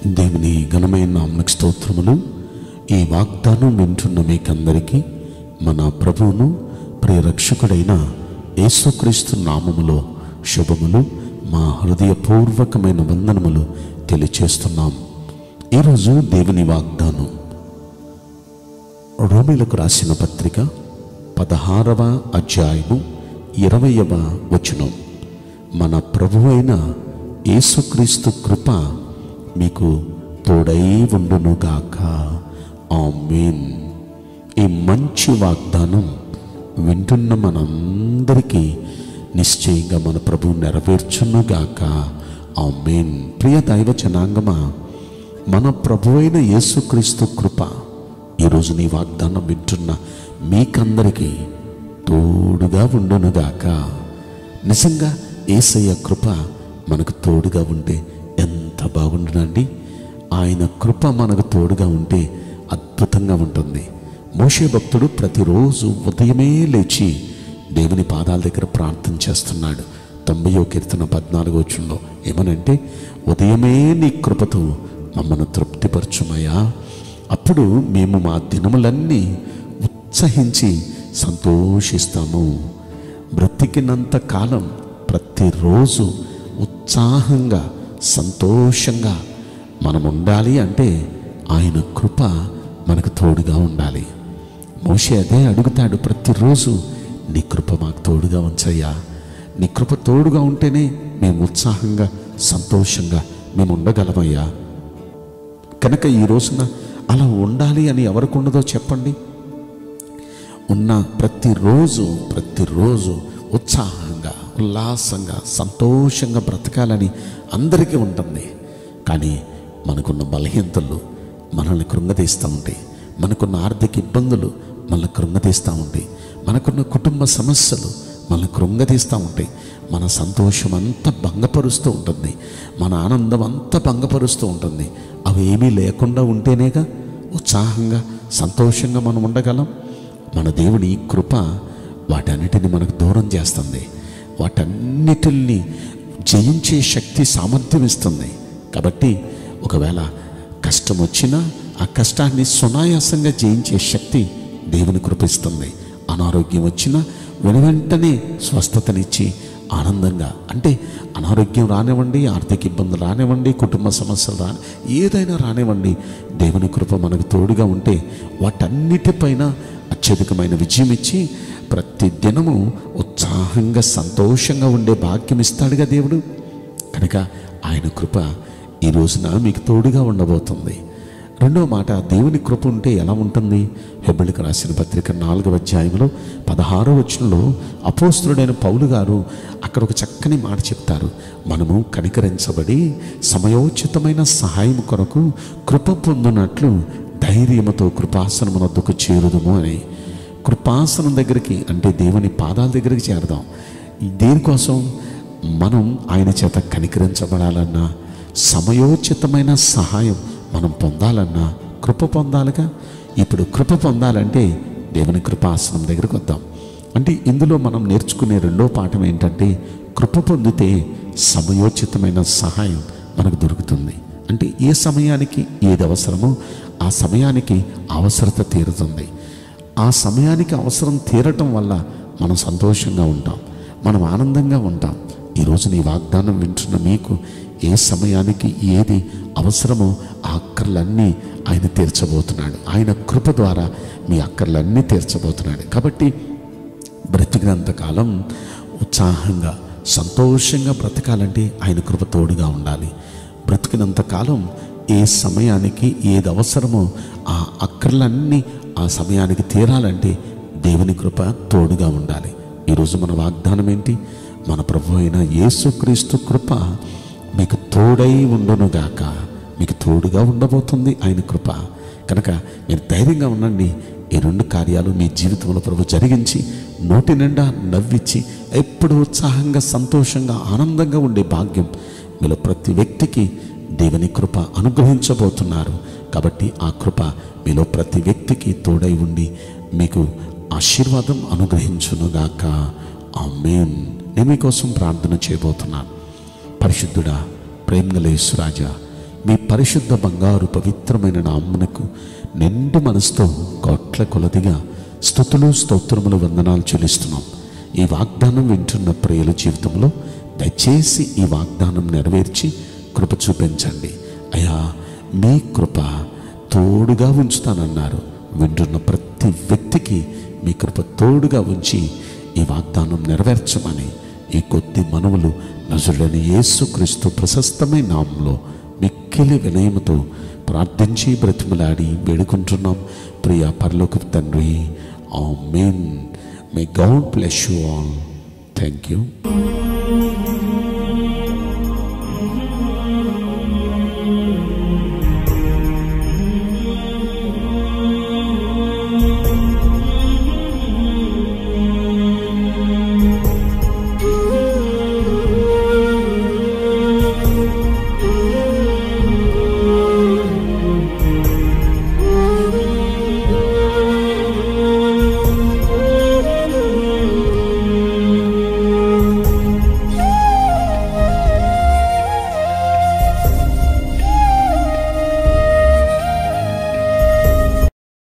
దేవుని ఘనమైన నామమునకు స్తోత్రములు. ఈ వాగ్దానం వింటున్న మీకందరికీ మన ప్రభువును ప్రియరక్షకుడైన యేసుక్రీస్తు నామములో శుభములు, మా హృదయపూర్వకమైన వందనములు తెలియచేస్తున్నాం. ఈరోజు దేవుని వాగ్దానం రోమీలకు రాసిన పత్రిక 16వ అధ్యాయము 20వ వచనం. మన ప్రభువైన యేసుక్రీస్తు కృప మీకు తోడై ఉండునుగాక. ఆమేన్. ఈ మంచి వాగ్దానం వింటున్న మనందరికీ నిశ్చయంగా మన ప్రభువు నెరవేర్చునుగాక. ఆమేన్. ప్రియ దైవ జనాంగమా, మన ప్రభువైన యేసుక్రీస్తు కృప ఈరోజు నీ వాగ్దానం వింటున్న మీకందరికీ తోడుగా ఉండునుగాక. నిజంగా యేసయ్య కృప మనకు తోడుగా ఉంటే ఎంత బాగుండునండి. ఆయన కృప మనకు తోడుగా ఉంటే అద్భుతంగా ఉంటుంది. మోషే భక్తుడు ప్రతిరోజు ఉదయమే లేచి దేవుని పాదాల దగ్గర ప్రార్థన చేస్తున్నాడు. 90వ కీర్తన 14వ వచనంలో ఏమనంటే, ఉదయమే నీ కృపతో మమ్మను తృప్తిపరచుమయ్యా, అప్పుడు మేము మా దినములన్నీ ఉత్సహించి సంతోషిస్తాము. బ్రతికినంత కాలం ప్రతిరోజు ఉత్సాహంగా సంతోషంగా మనం ఉండాలి అంటే ఆయన కృప మనకు తోడుగా ఉండాలి. మోషే అదే అడుగుతాడు, ప్రతిరోజు నీ కృప మాకు తోడుగా ఉంచయ్యా, నీ కృప తోడుగా ఉంటేనే మేము ఉత్సాహంగా సంతోషంగా మేము ఉండగలమయ్యా. కనుక ఈ రోజున అలా ఉండాలి అని ఎవరికి ఉండదో చెప్పండి. ఉన్న ప్రతిరోజు ఉత్సాహంగా ఉల్లాసంగా సంతోషంగా బ్రతకాలని అందరికీ ఉంటుంది. కానీ మనకున్న బలహీనతలు మనల్ని కృంగతీస్తూ ఉంటాయి, మనకున్న ఆర్థిక ఇబ్బందులు మనల్ని కృంగతీస్తూ ఉంటాయి, మనకున్న కుటుంబ సమస్యలు మనల్ని కృంగతీస్తూ ఉంటాయి. మన సంతోషం అంతా భంగపరుస్తూ ఉంటుంది, మన ఆనందం అంతా భంగపరుస్తూ ఉంటుంది. అవి ఏమీ లేకుండా ఉంటేనేగా ఉత్సాహంగా సంతోషంగా మనం ఉండగలం. మన దేవుని కృప వాటన్నిటిని మనకు దూరం చేస్తుంది, వాటన్నిటిని జయించే శక్తి సామర్థ్యం ఇస్తుంది. కాబట్టి ఒకవేళ కష్టం వచ్చినా ఆ కష్టాన్ని సునాయాసంగా జయించే శక్తి దేవుని కృప ఇస్తుంది. అనారోగ్యం వచ్చినా వెంటనే స్వస్థతనిచ్చి ఆనందంగా, అంటే అనారోగ్యం రానివ్వండి, ఆర్థిక ఇబ్బందులు రానివ్వండి, కుటుంబ సమస్యలు ఏదైనా రానివ్వండి, దేవుని కృప మనకు తోడుగా ఉంటే వాటన్నిటిపైన అత్యధికమైన విజయం ఇచ్చి ప్రతి దినము ఉత్సాహంగా సంతోషంగా ఉండే భాగ్యం ఇస్తాడుగా దేవుడు. కనుక ఆయన కృప ఈ రోజున మీకు తోడుగా ఉండబోతుంది. రెండో మాట, దేవుని కృప ఉంటే ఎలా ఉంటుంది? హెబ్రీయులకు రాసిన పత్రిక 4వ అధ్యాయంలో 16వ వచనంలో అపోస్తలుడైన పౌలు గారు అక్కడ ఒక చక్కని మాట చెప్తారు. మనము కనికరించబడి సమయోచితమైన సహాయం కొరకు కృప పొందినట్లు ధైర్యముతో కృపాసనమునొద్దకు చేరుదుము అని. కృపాసనం దగ్గరికి అంటే దేవుని పాదాల దగ్గరికి చేరదాం. దేనికోసం? మనం ఆయన చేత కనికరించబడాలన్నా, సమయోచితమైన సహాయం మనం పొందాలన్నా కృప పొందాలిగా. ఇప్పుడు కృప పొందాలంటే దేవుని కృపాసనం దగ్గరికి వద్దాం. అంటే ఇందులో మనం నేర్చుకునే రెండో పాఠం ఏంటంటే, కృప పొందితే సమయోచితమైన సహాయం మనకు దొరుకుతుంది. అంటే ఏ సమయానికి ఏది అవసరమో ఆ సమయానికి అవసరత తీరుతుంది. ఆ సమయానికి అవసరం తీరటం వల్ల మనం సంతోషంగా ఉంటాం, మనం ఆనందంగా ఉంటాం. ఈరోజు నీ వాగ్దానం వింటున్న మీకు ఏ సమయానికి ఏది అవసరమో ఆ అక్కర్లన్నీ ఆయన తీర్చబోతున్నాడు. ఆయన కృప ద్వారా మీ అక్కర్లన్నీ తీర్చబోతున్నాడు. కాబట్టి బ్రతికినంతకాలం ఉత్సాహంగా సంతోషంగా బ్రతకాలంటే ఆయన కృప తోడుగా ఉండాలి. బ్రతికినంతకాలం ఏ సమయానికి ఏది అవసరమో ఆ అక్కర్లన్నీ ఆ సమయానికి తీరాలంటే దేవుని కృప తోడుగా ఉండాలి. ఈరోజు మన వాగ్దానం ఏంటి? మన ప్రభు అయిన యేసుక్రీస్తు కృప మీకు తోడై ఉండునుగాక. మీకు తోడుగా ఉండబోతుంది ఆయన కృప. కనుక మీరు ధైర్యంగా ఉండండి. ఈ రెండు కార్యాలు మీ జీవితంలో ప్రభు జరిగించి నోటి నిండా నవ్వించి ఎప్పుడు ఉత్సాహంగా సంతోషంగా ఆనందంగా ఉండే భాగ్యం మీలో ప్రతి వ్యక్తికి దేవుని కృప అనుగ్రహించబోతున్నారు. కాబట్టి ఆ కృప మీలో ప్రతి వ్యక్తికి తోడై ఉండి మీకు ఆశీర్వాదం అనుగ్రహించునుగాక. ఆమేన్. నేను మీకోసం ప్రార్థన చేయబోతున్నాను. పరిశుద్ధుడా, ప్రేమగల యేసురాజా, మీ పరిశుద్ధ బంగారు పవిత్రమైన నామమునకు నిండు మనసుతో కోట్ల కొలదిగా స్తుతులు స్తోత్రములు వందనాలు చెల్లిస్తున్నాం. ఈ వాగ్దానం వింటున్న ప్రియుల జీవితంలో దయచేసి ఈ వాగ్దానం నెరవేర్చి కృప చూపించండి అయ్యా. మీ కృప తోడుగా ఉంచుతానన్నారు. వింటున్న ప్రతి వ్యక్తికి మీ కృప తోడుగా ఉంచి ఈ వాగ్దానం నెరవేర్చమని ఈ కొద్ది మనవులు నజరుడైన యేసుక్రీస్తు ప్రశస్తమైన నామంలో మిక్కిలి వినయముతో ప్రార్థించి బ్రతిమలాడి వేడుకుంటున్నాం ప్రియ పరలోకపు తండ్రి. ఆమేన్. May God bless you all. Thank you.